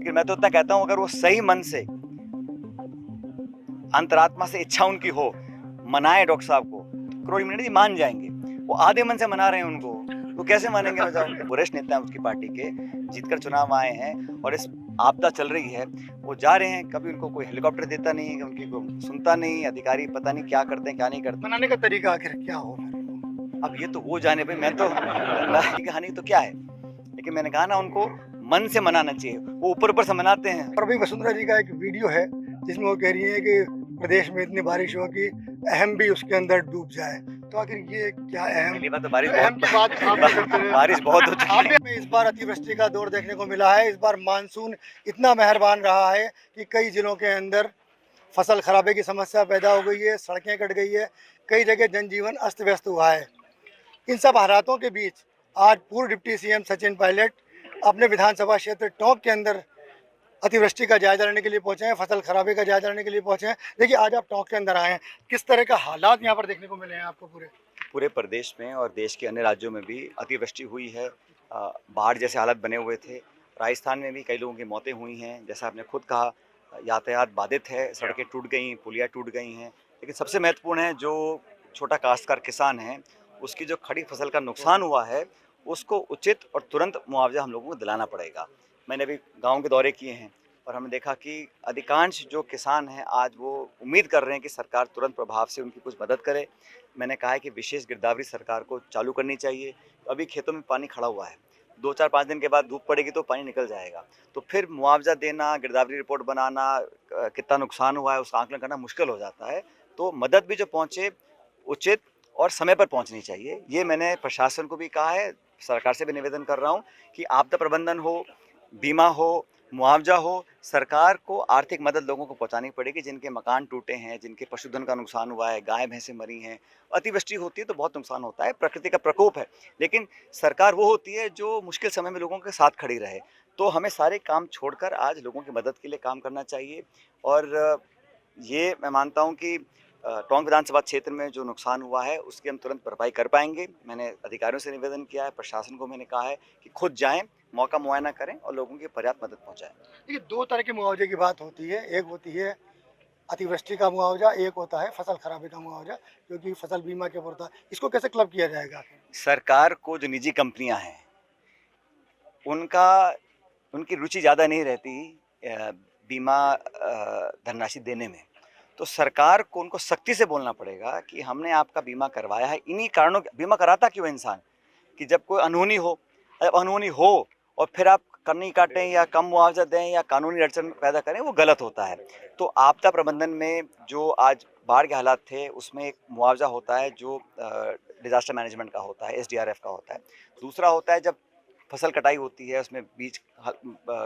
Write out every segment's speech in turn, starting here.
लेकिन मैं तो इतना कहता हूँ, अगर वो सही मन से, अंतरात्मा से इच्छा उनकी हो, मनाए डॉक्टर साहब को, तो करोड़ इम्यूनिटी जी मान जाएंगे। वो आधे मन से मना रहे हैं उनको, तो कैसे मानेंगे? बताओ। वरिष्ठ नेता हैं उसकी पार्टी के, जीतकर चुनाव आए हैं और इस आपदा चल रही है, वो जा रहे हैं, कभी उनको कोई हेलीकॉप्टर देता नहीं, उनकी को सुनता नहीं, अधिकारी पता नहीं क्या करते हैं क्या नहीं करते। मनाने का तरीका आखिर क्या हो? अब ये तो वो जाने भाई, मैं तो कहानी तो क्या है, लेकिन मैंने कहा ना, उनको मन से मनाना चाहिए, वो ऊपर ऊपर से मनाते हैं। और अभी वसुंधरा जी का एक वीडियो है जिसमें वो कह रही है कि प्रदेश में इतनी बारिश हो कि अहम भी उसके अंदर डूब जाए, तो आखिर ये क्या अहम? पहली बात तो बारिश अहम की बात आप भी करते रहे। बारिश बहुत हो चुकी है। हमें इस बार अतिवृष्टि का दौर देखने को मिला है। इस बार मानसून इतना मेहरबान रहा है कि कई जिलों के अंदर फसल खराबे की समस्या पैदा हो गई है, सड़कें कट गई है, कई जगह जनजीवन अस्त व्यस्त हुआ है। इन सब हालातों के बीच आज पूर्व डिप्टी सीएम सचिन पायलट अपने विधानसभा क्षेत्र टोंक के अंदर अतिवृष्टि का जायजा लेने के लिए पहुंचे हैं, फसल खराबे का जायजा लेने के लिए पहुंचे हैं। देखिए, आज आप टोंक के अंदर आए हैं, किस तरह का हालात यहाँ पर देखने को मिले हैं आपको? पूरे प्रदेश में और देश के अन्य राज्यों में भी अतिवृष्टि हुई है। बाढ़ जैसे हालात बने हुए थे। राजस्थान में भी कई लोगों की मौतें हुई हैं। जैसा आपने खुद कहा, यातायात बाधित है, सड़कें टूट गई, पुलियाँ टूट गई हैं। लेकिन सबसे महत्वपूर्ण है, जो छोटा काश्तकार किसान है, उसकी जो खड़ी फसल का नुकसान हुआ है, उसको उचित और तुरंत मुआवजा हम लोगों को दिलाना पड़ेगा। मैंने अभी गाँव के दौरे किए हैं और हमने देखा कि अधिकांश जो किसान हैं, आज वो उम्मीद कर रहे हैं कि सरकार तुरंत प्रभाव से उनकी कुछ मदद करे। मैंने कहा है कि विशेष गिरदावरी सरकार को चालू करनी चाहिए। अभी खेतों में पानी खड़ा हुआ है, 2-4-5 दिन के बाद धूप पड़ेगी तो पानी निकल जाएगा, तो फिर मुआवजा देना, गिरदावरी रिपोर्ट बनाना, कितना नुकसान हुआ है उसका आंकलन करना मुश्किल हो जाता है। तो मदद भी जो पहुँचे, उचित और समय पर पहुँचनी चाहिए। ये मैंने प्रशासन को भी कहा है, सरकार से भी निवेदन कर रहा हूँ कि आपदा प्रबंधन हो, बीमा हो, मुआवजा हो, सरकार को आर्थिक मदद लोगों को पहुंचानी पड़ेगी, जिनके मकान टूटे हैं, जिनके पशुधन का नुकसान हुआ है, गाय भैंसें मरी हैं। अतिवृष्टि होती है तो बहुत नुकसान होता है, प्रकृति का प्रकोप है, लेकिन सरकार वो होती है जो मुश्किल समय में लोगों के साथ खड़ी रहे। तो हमें सारे काम छोड़कर आज लोगों की मदद के लिए काम करना चाहिए। और ये मैं मानता हूँ कि टोंक विधानसभा क्षेत्र में जो नुकसान हुआ है उसकी हम तुरंत भरपाई कर पाएंगे। मैंने अधिकारियों से निवेदन किया है, प्रशासन को मैंने कहा है कि खुद जाएं, मौका मुआयना करें और लोगों की पर्याप्त मदद पहुंचाएं। देखिए, दो तरह के मुआवजे की बात होती है। एक होती है अतिवृष्टि का मुआवजा, एक होता है फसल खराबे का मुआवजा, क्योंकि फसल बीमा के ऊपर होता है। इसको कैसे क्लब किया जाएगा? सरकार को जो निजी कंपनियां हैं, उनकी रुचि ज़्यादा नहीं रहती बीमा धनराशि देने में। तो सरकार को उनको सख्ती से बोलना पड़ेगा कि हमने आपका बीमा करवाया है, इन्हीं कारणों बीमा कराता क्यों है इंसान, कि जब कोई अनहोनी हो, जब अनहोनी हो और फिर आप कन्नी काटें या कम मुआवजा दें या कानूनी अड़चन पैदा करें, वो गलत होता है। तो आपदा प्रबंधन में जो आज बाढ़ के हालात थे, उसमें एक मुआवजा होता है जो डिजास्टर मैनेजमेंट का होता है, एसडीआरएफ का होता है। दूसरा होता है जब फसल कटाई होती है, उसमें बीज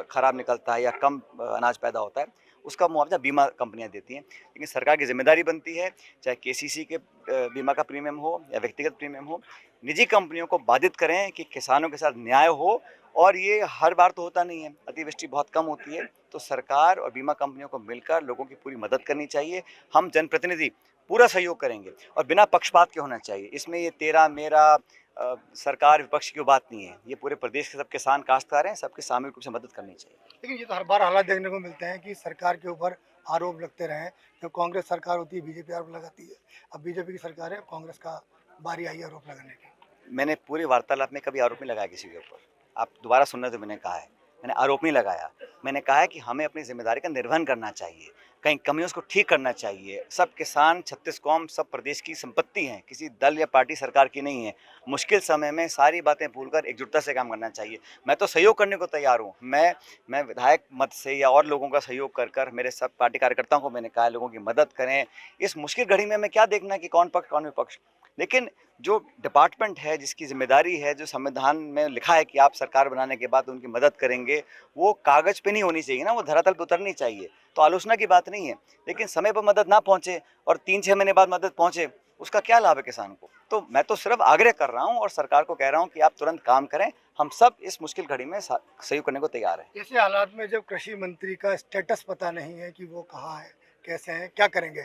खराब निकलता है या कम अनाज पैदा होता है, उसका मुआवजा बीमा कंपनियां देती हैं। लेकिन सरकार की जिम्मेदारी बनती है, चाहे केसीसी के बीमा का प्रीमियम हो या व्यक्तिगत प्रीमियम हो, निजी कंपनियों को बाधित करें कि किसानों के साथ न्याय हो। और ये हर बार तो होता नहीं है, अतिवृष्टि बहुत कम होती है, तो सरकार और बीमा कंपनियों को मिलकर लोगों की पूरी मदद करनी चाहिए। हम जनप्रतिनिधि पूरा सहयोग करेंगे और बिना पक्षपात के होना चाहिए। इसमें ये तेरा मेरा सरकार विपक्ष की बात नहीं है, ये पूरे प्रदेश के सब किसान काश्तकार हैं, सबके सामूहिक रूप से मदद करनी चाहिए। लेकिन ये तो हर बार हालात देखने को मिलते हैं कि सरकार के ऊपर आरोप लगते रहे। जो कांग्रेस सरकार होती है, बीजेपी आरोप लगाती है। अब बीजेपी की सरकार है, कांग्रेस का बारी आई आरोप लगाने की। मैंने पूरी वार्तालाप में कभी आरोप नहीं लगाया किसी के ऊपर। आप दोबारा सुनना, तो मैंने कहा है, मैंने आरोप नहीं लगाया। मैंने कहा है कि हमें अपनी जिम्मेदारी का निर्वहन करना चाहिए, कहीं कमियों को ठीक करना चाहिए। सब किसान, 36 कौम, सब प्रदेश की संपत्ति हैं, किसी दल या पार्टी सरकार की नहीं है। मुश्किल समय में सारी बातें भूलकर एकजुटता से काम करना चाहिए। मैं तो सहयोग करने को तैयार हूँ। मैं विधायक मत से या और लोगों का सहयोग कर मेरे सब पार्टी कार्यकर्ताओं को मैंने कहा है, लोगों की मदद करें। इस मुश्किल घड़ी में हमें क्या देखना कि कौन पक्ष कौन विपक्ष, लेकिन जो डिपार्टमेंट है, जिसकी जिम्मेदारी है, जो संविधान में लिखा है कि आप सरकार बनाने के बाद उनकी मदद करेंगे, वो कागज पे नहीं होनी चाहिए ना, वो धरातल पे उतरनी चाहिए। तो आलोचना की बात नहीं है, लेकिन समय पर मदद ना पहुंचे और 3-6 महीने बाद मदद पहुंचे, उसका क्या लाभ है किसान को? तो मैं तो सिर्फ आग्रह कर रहा हूं और सरकार को कह रहा हूं कि आप तुरंत काम करें। हम सब इस मुश्किल घड़ी में सहयोग करने को तैयार हैं। ऐसे हालात में जब कृषि मंत्री का स्टेटस पता नहीं है कि वो कहाँ है, कैसे हैं, क्या करेंगे?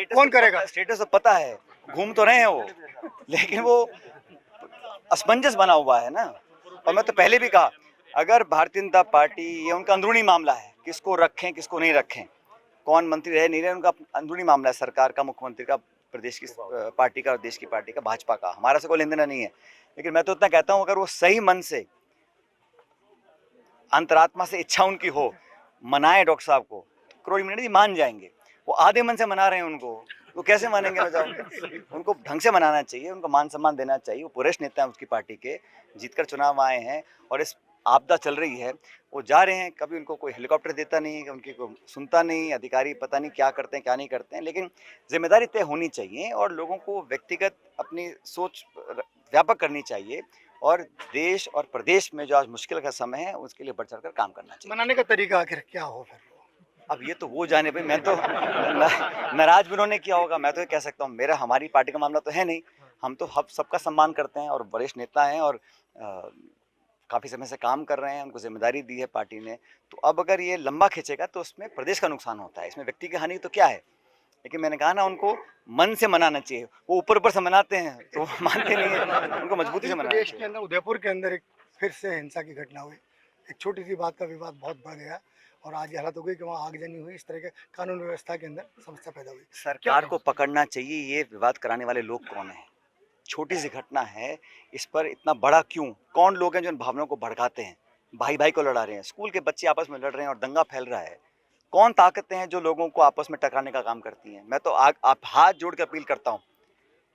कौन करेगा? स्टेटस तो पता है, घूम तो रहे हैं वो, लेकिन वो असमंजस बना हुआ है ना। और मैं तो पहले भी कहा, अगर भारतीय जनता पार्टी, ये उनका अंदरूनी मामला है, किसको रखें किसको नहीं रखें, कौन मंत्री रहे नहीं रहे, उनका अंदरूनी मामला है, सरकार का, मुख्यमंत्री का, प्रदेश की पार्टी का और देश की पार्टी का, भाजपा का। हमारा से कोई लेन देना नहीं है। लेकिन मैं तो इतना कहता हूं, अगर वो सही मन से, अंतरात्मा से इच्छा उनकी हो, मनाए डॉक्टर साहब को, तो करोड़ मिनट जी मान जाएंगे। वो आधे मन से मना रहे हैं उनको, वो कैसे मानेंगे बताओ। उनको ढंग से मनाना चाहिए, उनको मान सम्मान देना चाहिए। वो वरिष्ठ नेता हैं उसकी पार्टी के, जीतकर चुनाव आए हैं और इस आपदा चल रही है, वो जा रहे हैं। कभी उनको कोई हेलीकॉप्टर देता नहीं, उनकी को सुनता नहीं, अधिकारी पता नहीं क्या करते हैं क्या नहीं करते हैं। लेकिन जिम्मेदारी तय होनी चाहिए और लोगों को व्यक्तिगत अपनी सोच व्यापक करनी चाहिए और देश और प्रदेश में जो आज मुश्किल का समय है उसके लिए बढ़ चढ़कर काम करना चाहिए। मनाने का तरीका आखिर क्या हो फिर? अब ये तो वो जाने भाई, मैं तो नाराज भी उन्होंने किया होगा, मैं तो ये कह सकता हूँ, मेरा हमारी पार्टी का मामला तो है नहीं। हम तो हम सबका सम्मान करते हैं और वरिष्ठ नेता हैं और काफ़ी समय से काम कर रहे हैं, उनको जिम्मेदारी दी है पार्टी ने। तो अब अगर ये लंबा खींचेगा तो उसमें प्रदेश का नुकसान होता है, इसमें व्यक्ति की हानि तो क्या है। लेकिन मैंने कहा ना, उनको मन से मनाना चाहिए। वो ऊपर ऊपर से मनाते हैं तो वो मानते नहीं है, उनको मजबूती से मनाना प्रदेश के चाहिए। अंदर, उदयपुर के अंदर एक फिर से हिंसा की घटना हुई। एक छोटी सी बात का विवाद बहुत बढ़ गया और आज ये हालत हो गई कि वहाँ आगजनी हुई। इस तरह के कानून व्यवस्था के अंदर समस्या पैदा हुई। सरकार को पकड़ना चाहिए, ये विवाद कराने वाले लोग कौन हैं। छोटी सी घटना है, इस पर इतना बड़ा क्यों? कौन लोग हैं जो इन भावनाओं को भड़काते हैं? भाई भाई को लड़ा रहे हैं, स्कूल के बच्चे आपस में लड़ रहे हैं और दंगा फैल रहा है। कौन ताकतें हैं जो लोगों को आपस में टकराने का काम करती हैं? मैं तो आप हाथ जोड़ के अपील करता हूँ,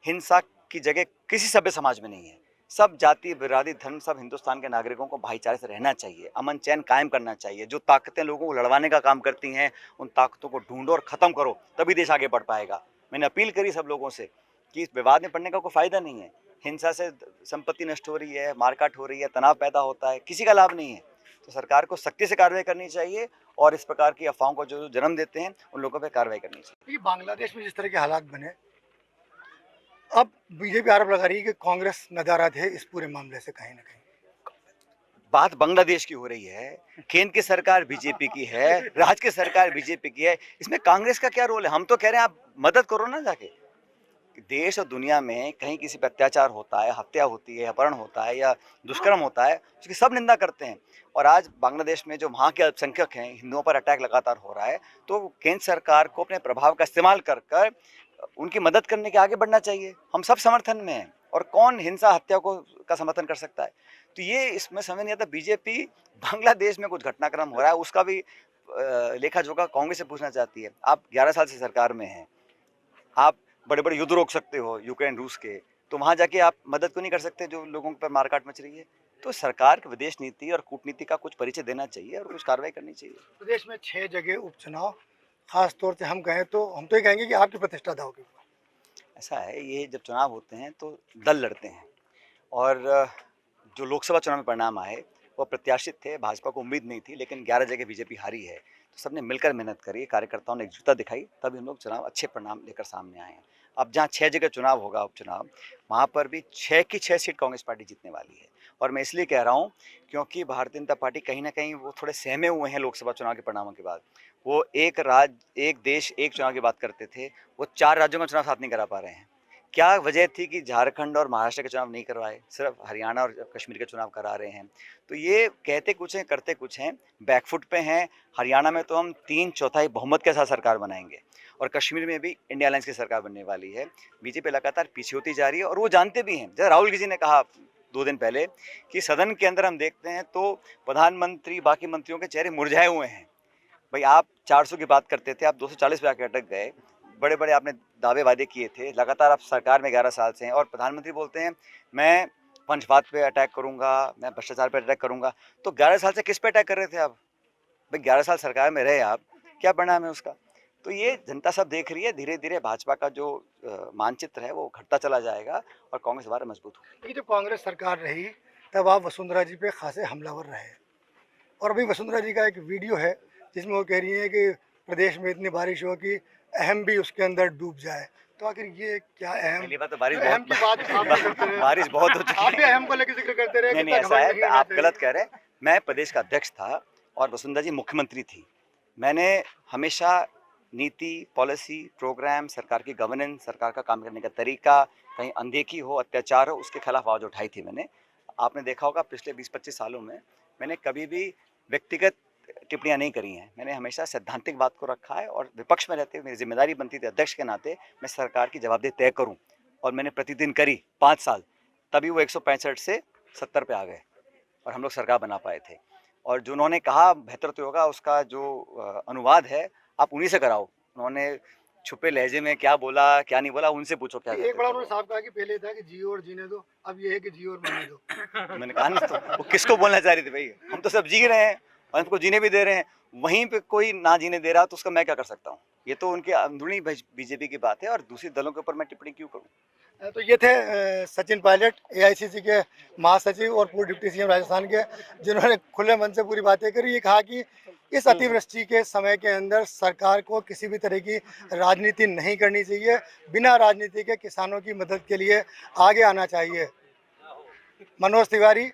हिंसा की जगह किसी सभ्य समाज में नहीं है। सब जाति, बिरादरी, धर्म, सब हिंदुस्तान के नागरिकों को भाईचारे से रहना चाहिए, अमन चैन कायम करना चाहिए। जो ताकतें लोगों को लड़वाने का काम करती हैं, उन ताकतों को ढूंढो और ख़त्म करो, तभी देश आगे बढ़ पाएगा। मैंने अपील करी सब लोगों से कि इस विवाद में पड़ने का कोई फ़ायदा नहीं है। हिंसा से संपत्ति नष्ट हो रही है, मारकाट हो रही है, तनाव पैदा होता है, किसी का लाभ नहीं है। तो सरकार को सख्ती से कार्रवाई करनी चाहिए और इस प्रकार की अफवाहों को जो जन्म देते हैं, उन लोगों पर कार्रवाई करनी चाहिए। ये बांग्लादेश में जिस तरह के हालात बने, अब बीजेपी आरोप लगा रही है कि कांग्रेस नदारद है इस पूरे मामले से कहीं ना कहीं। बात बांग्लादेश की हो रही है, केंद्र की सरकार बीजेपी की है, राज्य की सरकार बीजेपी की है, इसमें कांग्रेस का क्या रोल है? हम तो कह रहे हैं आप मदद करो ना जाके। देश और दुनिया में कहीं किसी पर अत्याचार होता है, हत्या होती है, अपहरण होता है या दुष्कर्म होता है, उसकी सब निंदा करते हैं। और आज बांग्लादेश में जो वहाँ के अल्पसंख्यक हैं, हिंदुओं पर अटैक लगातार हो रहा है, तो केंद्र सरकार को अपने प्रभाव का इस्तेमाल कर कर उनकी मदद करने के आगे बढ़ना चाहिए। हम सब समर्थन में हैं और कौन हिंसा हत्या को का समर्थन कर सकता है। तो ये इसमें समझ नहीं आता, बीजेपी बांग्लादेश में कुछ घटनाक्रम हो रहा है उसका भी लेखा जोखा कांग्रेस से पूछना चाहती है। आप 11 साल से सरकार में हैं, आप बड़े बड़े युद्ध रोक सकते हो यूक्रेन रूस के, तो वहाँ जाके आप मदद क्यों नहीं कर सकते जो लोगों पर मारकाट मच रही है? तो सरकार की विदेश नीति और कूटनीति का कुछ परिचय देना चाहिए और कुछ कार्रवाई करनी चाहिए। प्रदेश में 6 जगह उपचुनाव, खास तौर से हम कहें तो हम तो ये कहेंगे कि आपकी प्रतिष्ठा दाव के ऊपर। ऐसा है, ये जब चुनाव होते हैं तो दल लड़ते हैं और जो लोकसभा चुनाव में परिणाम आए वो अप्रत्याशित थे, भाजपा को उम्मीद नहीं थी, लेकिन 11 जगह बीजेपी हारी है। तो सबने मिलकर मेहनत करी, कार्यकर्ताओं ने एकजुटता दिखाई, तभी हम लोग चुनाव अच्छे परिणाम लेकर सामने आए हैं। अब जहाँ 6 जगह चुनाव होगा उपचुनाव, वहाँ पर भी 6 की 6 सीट कांग्रेस पार्टी जीतने वाली है। और मैं इसलिए कह रहा हूँ क्योंकि भारतीय जनता पार्टी कहीं ना कहीं वो थोड़े सहमे हुए हैं लोकसभा चुनाव के परिणामों के बाद। वो एक राज्य एक देश एक चुनाव की बात करते थे, वो 4 राज्यों में चुनाव साथ नहीं करा पा रहे हैं। क्या वजह थी कि झारखंड और महाराष्ट्र के चुनाव नहीं करवाए, सिर्फ हरियाणा और कश्मीर के चुनाव करा रहे हैं? तो ये कहते कुछ हैं करते कुछ हैं, बैकफुट पे हैं। हरियाणा में तो हम 3/4 बहुमत के साथ सरकार बनाएंगे और कश्मीर में भी इंडिया अलायंस की सरकार बनने वाली है। बीजेपी लगातार पीछे होती जा रही है और वो जानते भी हैं। जैसे राहुल जी ने कहा 2 दिन पहले कि सदन के अंदर हम देखते हैं तो प्रधानमंत्री बाकी मंत्रियों के चेहरे मुरझाए हुए हैं। भाई आप 400 की बात करते थे, आप 240 पे आके अटक गए। बड़े बड़े आपने दावे वादे किए थे, लगातार आप सरकार में 11 साल से हैं और प्रधानमंत्री बोलते हैं मैं पंचवाद पे अटैक करूंगा, मैं भ्रष्टाचार पे अटैक करूंगा। तो 11 साल से किस पे अटैक कर रहे थे आप? भाई 11 साल सरकार में रहे आप, क्या परिणाम है उसका? तो ये जनता सब देख रही है। धीरे धीरे भाजपा का जो मानचित्र है वो घटता चला जाएगा और कांग्रेस दोबारा मजबूत होगी। देखिए, जब कांग्रेस सरकार रही तब आप वसुंधरा जी पे खासे हमलावर रहे और अभी वसुंधरा जी का एक वीडियो है जिसमें वो कह रही है कि प्रदेश में इतनी बारिश हो कि अहम भी उसके अंदर डूब जाए। तो आखिर ये क्या अहम? पहली बात तो बारिश अहम की बात आप भी करते रहे। बारिश बहुत हो चुकी आप भी है। अहम को लेकर जिक्र करते रहे। नहीं नहीं, ऐसा है, आप गलत कह रहे हैं। मैं प्रदेश का अध्यक्ष था और वसुंधरा जी मुख्यमंत्री थी। मैंने हमेशा नीति, पॉलिसी, प्रोग्राम, सरकार की गवर्नेंस, सरकार का काम करने का तरीका, कहीं अनदेखी हो, अत्याचार हो, उसके खिलाफ आवाज़ उठाई थी मैंने। आपने देखा होगा पिछले 20-25 सालों में मैंने कभी भी व्यक्तिगत टिप्पणियां नहीं करी हैं। मैंने हमेशा सैद्धांतिक बात को रखा है और विपक्ष में रहते हुए मेरी जिम्मेदारी बनती थी अध्यक्ष के नाते मैं सरकार की जवाबदेही तय करूं, और मैंने प्रतिदिन करी 5 साल। तभी वो 165 से 70 पे आ गए और हम लोग सरकार बना पाए थे। और जो उन्होंने कहा बेहतर तो होगा, उसका जो अनुवाद है आप उन्हीं से कराओ। उन्होंने छुपे लहजे में क्या बोला क्या नहीं बोला, उनसे पूछो क्या एक कहते बड़ा थे उन्होंने वो। साफ कहा कि पहले था कि जियो और जीने दो, अब ये है कि जियो और मरने दो। तो मैंने कहा ना, तो वो किसको बोलना चाह रही थी भाई, हम तो सब जी रहे हैं और हमको जीने भी दे रहे हैं। वहीं पे कोई ना जीने दे रहा तो उसका मैं क्या कर सकता हूँ। ये तो उनके अंदरूनी बीजेपी की बात है, और दूसरी दलों के ऊपर मैं टिप्पणी क्यों करूँ। तो ये थे सचिन पायलट, एआईसीसी के महासचिव और पूर्व डिप्टी सीएम राजस्थान के, जिन्होंने खुले मन से पूरी बातें करी। ये कहा कि इस अतिवृष्टि के समय के अंदर सरकार को किसी भी तरह की राजनीति नहीं करनी चाहिए, बिना राजनीति के किसानों की मदद के लिए आगे आना चाहिए। मनोज तिवारी,